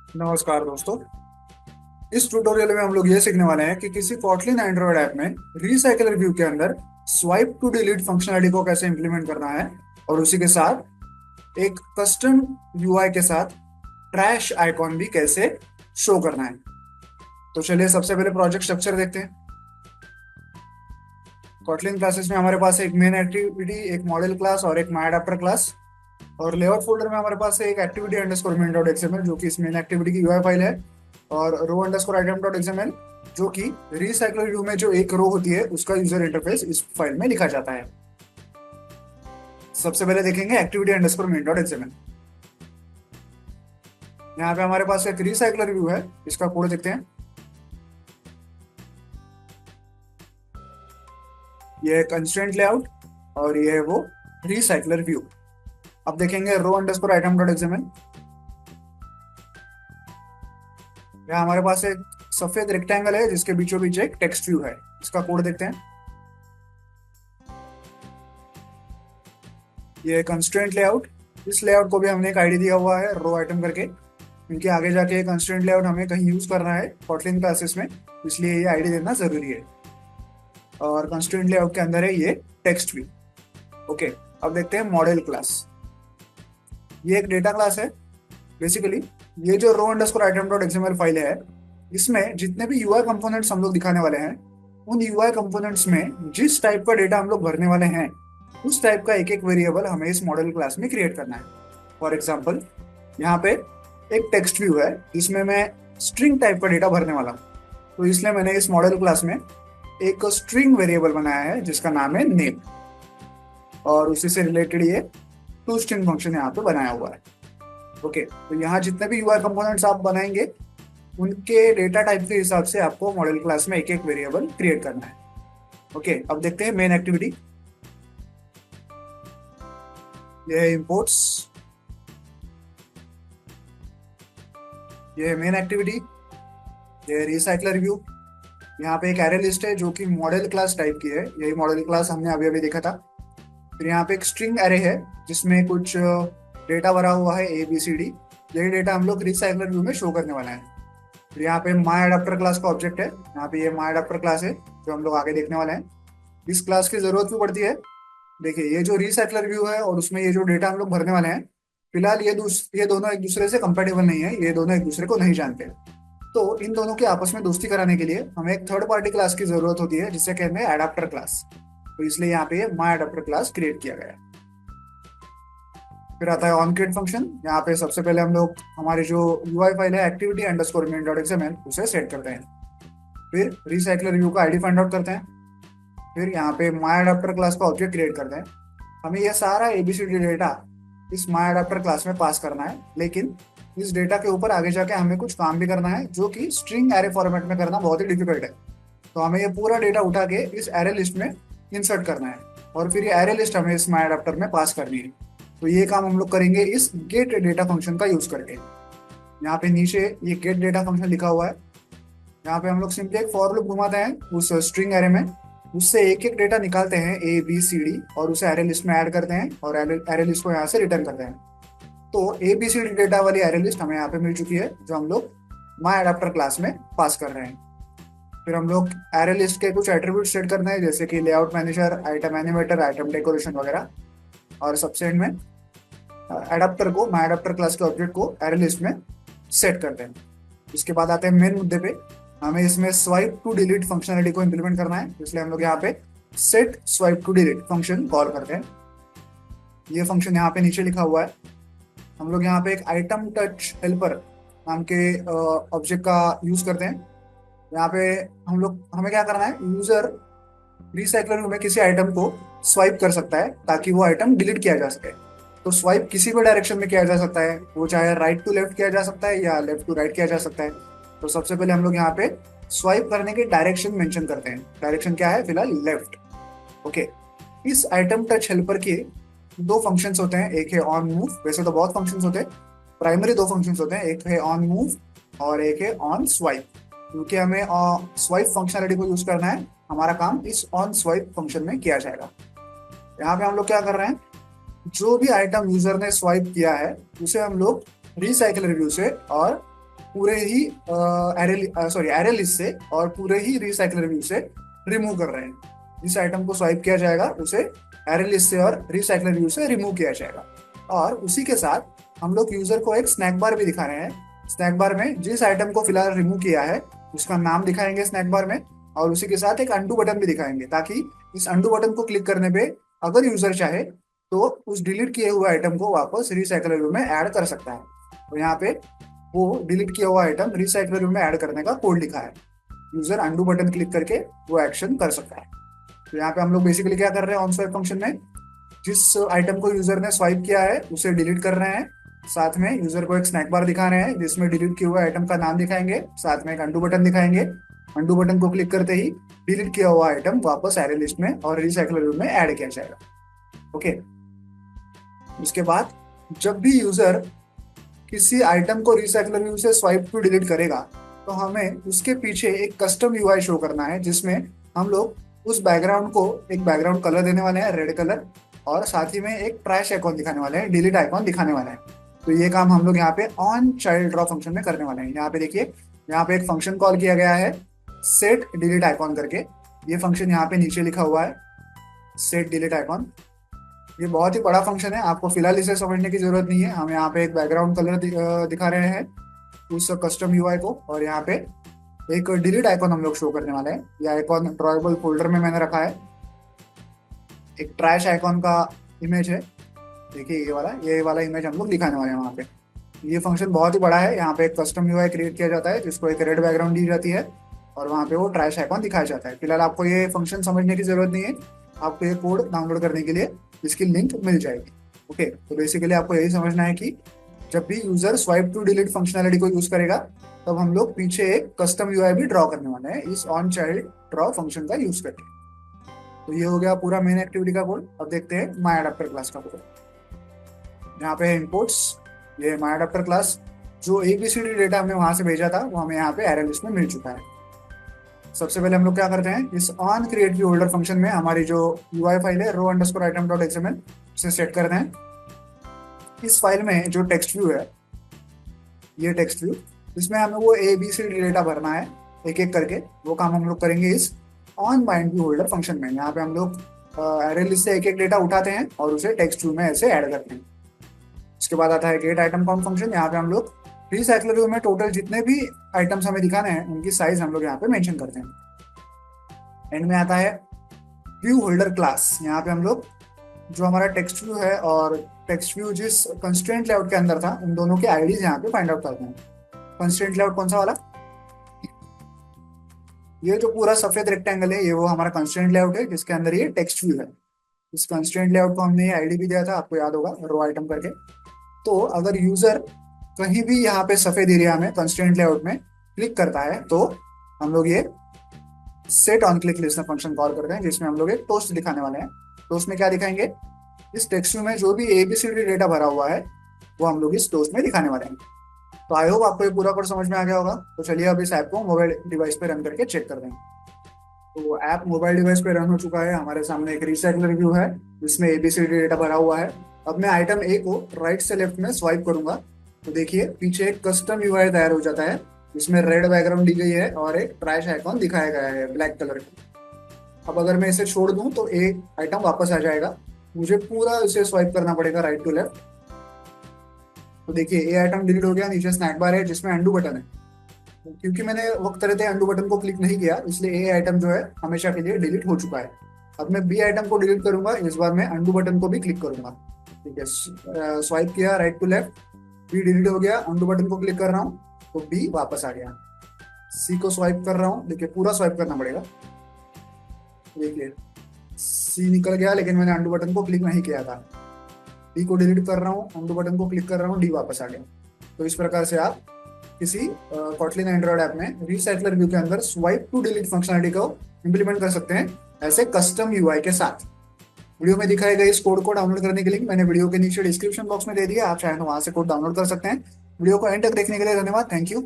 नमस्कार दोस्तों। इस ट्यूटोरियल में हम लोग ये सीखने वाले हैं कि किसी कॉटलिन एंड्रॉयड ऐप में रिसाइकलर व्यू के अंदर स्वाइप टू डिलीट फंक्शनलिटी को कैसे इंप्लीमेंट करना है और उसी के साथ एक कस्टम यूआई के साथ ट्रैश आइकॉन भी कैसे शो करना है। तो चलिए सबसे पहले प्रोजेक्ट स्ट्रक्चर देखते हैं। कॉटलिन क्लासेस में हमारे पास एक मेन एक्टिविटी, एक मॉडल क्लास और एक माई अडैप्टर क्लास। और लेआउट फोल्डर में हमारे पास है एक activity underscore main dot XML जो कि इस मेन एक्टिविटी की यूआई फाइल है, और रो अंडरस्कोर आइटम डॉट एक्सएमएल जो कि रिसाइकलर व्यू में जो एक रो होती है उसका यूजर इंटरफेस इस फाइल में लिखा जाता है। सबसे पहले देखेंगे activity underscore main dot XML. यहाँ पे हमारे पास एक रिसाइकलर व्यू है, इसका कोड देखते हैं। ये है कंस्ट्रेंट लेआउट और ये है वो रिसाइकलर व्यू। अब देखेंगे रो अंडरस्कोर आइटम डॉट एक्सएमएल। यहाँ हमारे पास एक सफेद रेक्टेंगल है जिसके बीचों बीच एक टेक्स्ट व्यू है, इसका कोड देखते हैं। ये कंस्ट्रेंट लेआउट, इस लेआउट को भी हमने एक आईडी दिया हुआ है रो आइटम करके, क्योंकि आगे जाके कंस्ट्रेंट लेआउट हमें कहीं यूज करना है कॉटलिन क्लासेस में, इसलिए ये आईडी देना जरूरी है। और कंस्ट्रेंट लेआउट के अंदर है ये टेक्स्ट व्यू। ओके, अब देखते हैं मॉडल क्लास। ये एक डेटा क्लास है। बेसिकली ये जो row underscore item dot XML file है, इसमें जितने भी यूआई कंपोनेंट्स हम लोग दिखाने वाले हैं, उन यूआई कंपोनेंट्स में जिस टाइप का डेटा हम लोग भरने वाले हैं उस टाइप का एक एक वेरिएबल हमें इस मॉडल क्लास में क्रिएट करना है। फॉर एग्जाम्पल, यहाँ पे एक टेक्स्ट व्यू है जिसमें मैं स्ट्रिंग टाइप का डेटा भरने वाला हूँ, तो इसलिए मैंने इस मॉडल क्लास में एक स्ट्रिंग वेरिएबल बनाया है जिसका नाम है नेम, और उसी से रिलेटेड ये टू स्ट्रिंग फंक्शन यहाँ पे बनाया हुआ है। ओके, तो यहाँ जितने भी यूआई कंपोनेंट्स आप बनाएंगे उनके डेटा टाइप के हिसाब से आपको मॉडल क्लास में एक एक वेरिएबल क्रिएट करना है। ओके, अब देखते हैं मेन एक्टिविटी। ये है इंपोर्ट्स, ये है मेन एक्टिविटी, ये है रिसाइकलर व्यू। यहाँ पे एक एरे लिस्ट है जो कि मॉडल क्लास टाइप की है, यही मॉडल क्लास हमने अभी अभी देखा था। फिर यहाँ पे एक स्ट्रिंग एरे है जिसमें कुछ डेटा भरा हुआ है ABCD, यही डेटा हम लोग रिसाइकलर व्यू में शो करने वाला है। फिर यहाँ पे माई अडैप्टर क्लास का ऑब्जेक्ट है, यहाँ पे ये माई अडैप्टर क्लास है जो हम लोग आगे देखने वाले हैं। इस क्लास की जरूरत भी पड़ती है। देखिए, ये जो रिसाइकलर व्यू है और उसमें ये जो डेटा हम लोग भरने वाले हैं, फिलहाल ये दोनों एक दूसरे से कंपेटेबल नहीं है, ये दोनों एक दूसरे को नहीं जानते। तो इन दोनों की आपस में दोस्ती कराने के लिए हमें एक थर्ड पार्टी क्लास की जरूरत होती है जिसे कहते हैं एडाप्टर क्लास, तो इसलिए यहाँ पे ये माई अडैप्टर क्लास क्रिएट किया गया है। फिर आता है ऑन क्रिएट फंक्शन। यहाँ पे सबसे पहले हम लोग हमारी जो यूआई फाइल है activity underscore main dot XML उसे सेट करते हैं। फिर रिसाइकलर व्यू का आईडी फाइंड आउट करते हैं। फिर यहाँ पे माई अडैप्टर क्लास का ऑब्जेक्ट क्रिएट करते हैं। हमें यह सारा ABCD डेटा इस माई अडैप्टर क्लास में पास करना है, लेकिन इस डेटा के ऊपर आगे जाके हमें कुछ काम भी करना है जो कि स्ट्रिंग एरे फॉर्मेट में करना बहुत ही डिफिकल्ट है। तो हमें ये पूरा डेटा उठा के इस एरे लिस्ट में इंसर्ट करना है और फिर ये एरे लिस्ट हमें इस माई अडैप्टर में पास करनी है। तो ये काम हम लोग करेंगे इस गेट डेटा फंक्शन का यूज करके। यहाँ पे नीचे ये गेट डेटा फंक्शन लिखा हुआ है। यहाँ पे हम लोग सिंपली एक फॉर लूप घुमाते हैं उस स्ट्रिंग एरे में, उससे एक एक डेटा निकालते हैं ABCD और उसे एरे लिस्ट में ऐड करते हैं और एरे लिस्ट को यहाँ से रिटर्न करते हैं। तो ABCD डेटा वाली एरे लिस्ट हमें यहाँ पे मिल चुकी है जो हम लोग माई अडैप्टर क्लास में पास कर रहे हैं। फिर हम लोग एरे लिस्ट के कुछ एट्रीब्यूट सेट करना है जैसे कि layout manager, item animator, item decoration वगैरह, और सबसे एंड में एडाप्टर को, माई एडाप्टर क्लास के ऑब्जेक्ट को एरे लिस्ट में सेट करते हैं। इसके बाद आते हैं मेन मुद्दे पे। हमें इसमें स्वाइप टू डिलीट फंक्शनलिटी को इंप्लीमेंट करना है, इसलिए हम लोग यहाँ पे set swipe to delete function call करते हैं। ये फंक्शन यहाँ पे नीचे लिखा हुआ है। हम लोग यहाँ पे एक आइटम टच हेल्पर नाम के ऑब्जेक्ट का यूज करते हैं। यहाँ पे हमें क्या करना है, यूजर रिसाइकलर में किसी आइटम को स्वाइप कर सकता है ताकि वो आइटम डिलीट किया जा सके। तो स्वाइप किसी भी डायरेक्शन में किया जा सकता है, वो चाहे राइट टू लेफ्ट किया जा सकता है या लेफ्ट टू राइट किया जा सकता है। तो सबसे पहले हम लोग यहाँ पे स्वाइप करने के डायरेक्शन मेंशन करते हैं। डायरेक्शन क्या है, फिलहाल लेफ्ट। ओके, इस आइटम टच हेल्पर के दो फंक्शंस होते हैं, एक है ऑन मूव। वैसे तो बहुत फंक्शंस होते हैं, प्राइमरी दो फंक्शंस होते हैं, एक है ऑन मूव और एक है ऑन स्वाइप। क्योंकि हमें स्वाइप फंक्शनलिटी को यूज करना है, हमारा काम इस ऑन स्वाइप फंक्शन में किया जाएगा। यहाँ पे हम लोग क्या कर रहे हैं, जो भी आइटम यूजर ने स्वाइप किया है उसे हम लोग रिसाइकलर व्यू से और पूरे ही एरे लिस्ट से और पूरे ही रिसाइकलर व्यू से रिमूव कर रहे हैं। जिस आइटम को स्वाइप किया जाएगा उसे एरे लिस्ट से और रिसाइकलर व्यू से रिमूव किया जाएगा। और उसी के साथ हम लोग यूजर को एक स्नैक बार भी दिखा रहे हैं। स्नैक बार में जिस आइटम को फिलहाल रिमूव किया है उसका नाम दिखाएंगे स्नैक बार में, और उसी के साथ एक अंडू बटन भी दिखाएंगे, ताकि इस अंडू बटन को क्लिक करने पे अगर यूजर चाहे तो उस डिलीट किए हुए आइटम को वापस रिसाइकलर व्यू में ऐड कर सकता है। तो यहाँ पे वो डिलीट किया हुआ आइटम रिसाइकलर व्यू में ऐड करने का कोड लिखा है। यूजर अंडू बटन क्लिक करके वो एक्शन कर सकता है। तो यहाँ पे हम लोग बेसिकली क्या कर रहे हैं, ऑन स्वाइप फंक्शन में जिस आइटम को यूजर ने स्वाइप किया है उसे डिलीट कर रहे हैं। साथ में यूजर को एक स्नैक बार दिखा रहे हैं जिसमें डिलीट किए हुए आइटम का नाम दिखाएंगे, साथ में एक अंडू बटन दिखाएंगे। अंडू बटन को क्लिक करते ही डिलीट किया हुआ आइटम वापस एरे लिस्ट में और रिसाइकलर व्यू में ऐड किया जाएगा। ओके, उसके बाद जब भी यूजर किसी आइटम को रिसाइकलर व्यू से स्वाइप टू डिलीट करेगा तो हमें उसके पीछे एक कस्टम यूआई शो करना है, जिसमें हम लोग उस बैकग्राउंड को एक बैकग्राउंड कलर देने वाले हैं, रेड कलर, और साथ ही में एक ट्रैश आइकॉन दिखाने वाले हैं, डिलीट आइकॉन दिखाने वाले हैं। तो ये काम हम लोग यहाँ पे ऑन चाइल्ड ड्रॉ फंक्शन में करने वाले हैं। यहाँ पे देखिए, यहाँ पे एक फंक्शन कॉल किया गया है सेट डिलीट आइकॉन करके। ये फंक्शन यहाँ पे नीचे लिखा हुआ है, सेट डिलीट आइकॉन। ये बहुत ही बड़ा फंक्शन है, आपको फिलहाल इसे समझने की जरूरत नहीं है। हम यहाँ पे एक बैकग्राउंड कलर दिखा रहे हैं उस कस्टम यूआई को, और यहाँ पे एक डिलीट आइकॉन हम लोग शो करने वाले हैं। ये आइकॉन ड्रॉएबल फोल्डर में मैंने रखा है। एक ट्रैश आइकॉन का इमेज है, देखिए ये वाला इमेज हम लोग दिखाने वाले हैं वहाँ पे। ये फंक्शन बहुत ही बड़ा है। यहाँ पे एक कस्टम यूआई क्रिएट किया जाता है जिसको एक रेड बैकग्राउंड दी जाती है और वहाँ पे वो ट्रैश आइकॉन दिखाया जाता है। फिलहाल आपको ये फंक्शन समझने की जरूरत नहीं है, आपको ये कोड डाउनलोड करने के लिए इसकी लिंक मिल जाएगी। ओके, तो बेसिकली आपको यही समझना है कि जब भी user swipe to delete functionality को यूज करेगा तब हम लोग पीछे एक कस्टम यूआई भी ड्रॉ करने वाले हैं इस ऑन चाइल्ड ड्रॉ फंक्शन का यूज करके। तो ये हो गया पूरा मेन एक्टिविटी का कोड। अब देखते हैं माई अडैप्टर क्लास का कोड। यहाँ पे है इनपुट्स, ये माई अडैप्टर क्लास। जो ABCD डेटा हमने वहां से भेजा था वो हमें यहाँ पे एरे लिस्ट में मिल चुका है। सबसे पहले हम लोग क्या करते हैं, इस on create view holder function में हमारी जो यूआई फाइल है row_item.xml उसे सेट करते हैं। इस फाइल में जो टेक्स्ट व्यू है, ये टेक्स्ट व्यू, इसमें हमें वो ABCD डेटा भरना है एक एक करके। वो काम हम लोग करेंगे इस on bind view holder function में। यहाँ पे हम लोग एरे लिस्ट से एक एक डेटा उठाते हैं और उसे टेक्स्ट व्यू में ऐसे ऐड करते हैं। उसके बाद आता है गेट आइटम काउंट फंक्शन। यहाँ पे हम लोग रिसाइकलर व्यू में टोटल जितने भी आइटम्स हमें दिखाने हैं उनकी साइज हम लोग यहाँ पे मेंशन करते हैं। एंड में आता है व्यू होल्डर क्लास। यहाँ पे हम लोग जो हमारा टेक्स्ट व्यू है और टेक्स्ट व्यू जिस कंस्ट्रेंट लेआउट के अंदर था उन दोनों के आईडीज यहाँ पे फाइंड आउट करते हैं। कंस्ट्रेंट लेआउट कौन सा वाला, ये जो पूरा सफेद रेक्टेंगल है ये वो हमारा कंस्ट्रेंट लेआउट है जिसके अंदर ये टेक्स्ट व्यू है। इस कंस्ट्रेंट लेआउट को हमने आईडी भी दिया था, आपको याद होगा, रो आइटम करके। तो अगर यूजर कहीं भी यहाँ पे सफेद एरिया में कंस्ट्रेंट लेआउट में क्लिक करता है तो हम लोग ये set on click list function call करते हैं, जिसमें हम लोग एक टोस्ट दिखाने वाले हैं। टोस्ट में क्या दिखाएंगे, इस टेक्स्ट व्यू में जो भी ABCD डेटा भरा हुआ है वो हम लोग इस टोस्ट में दिखाने वाले हैं। तो आई होप आपको ये पूरा कोड समझ में आ गया होगा। तो चलिए अब इस ऐप को मोबाइल डिवाइस पे रन करके चेक कर देंगे। तो ऐप मोबाइल डिवाइस पे रन हो चुका है। हमारे सामने एक रिसाइकलर व्यू है जिसमें ABCD डेटा भरा हुआ है। अब मैं आइटम A को राइट से लेफ्ट में स्वाइप करूंगा तो देखिए पीछे एक कस्टम यूआई तैयार हो जाता है जिसमें रेड बैकग्राउंड दी गई है और एक ट्रैश आइकॉन दिखाया गया है ब्लैक कलर का। अब अगर मैं इसे छोड़ दूं तो एक आइटम वापस आ जाएगा। मुझे पूरा इसे स्वाइप करना पड़ेगा राइट टू लेफ्ट। तो देखिए ये आइटम डिलीट हो गया। नीचे स्नैक बार है जिसमें अंडू बटन है। क्योंकि मैंने वक्त रहते अंडू बटन को क्लिक नहीं किया इसलिए ए आइटम जो है हमेशा के लिए डिलीट हो चुका है। अब मैं B आइटम को डिलीट करूंगा, इस बार मैं अंडू बटन को भी क्लिक करूंगा। ठीक है, स्वाइप किया right to left, B delete हो गया, अंडू बटन को क्लिक कर रहा हूँ तो B वापस आ गया। C को स्वाइप कर रहा हूँ, देखिए पूरा स्वाइप करना पड़ेगा। देखिए C निकल गया लेकिन मैंने अंडू बटन को क्लिक नहीं किया था। D को डिलीट कर रहा हूँ, अंडू बटन को क्लिक कर रहा हूँ, D वापस आ गया। तो इस प्रकार से आप किसी कॉटलिन एंड्रॉइड ऐप में रिसाइकलर व्यू के अंदर स्वाइप टू डिलीट फंक्शनलिटी को इंप्लीमेंट कर सकते हैं ऐसे कस्टम यूआई के साथ। वीडियो में दिखाए गए इस कोड को डाउनलोड करने के लिंक मैंने वीडियो के नीचे डिस्क्रिप्शन बॉक्स में दे दिया, आप चाहें तो वहां से कोड डाउनलोड कर सकते हैं। वीडियो को एंड तक देखने के लिए धन्यवाद, थैंक यू।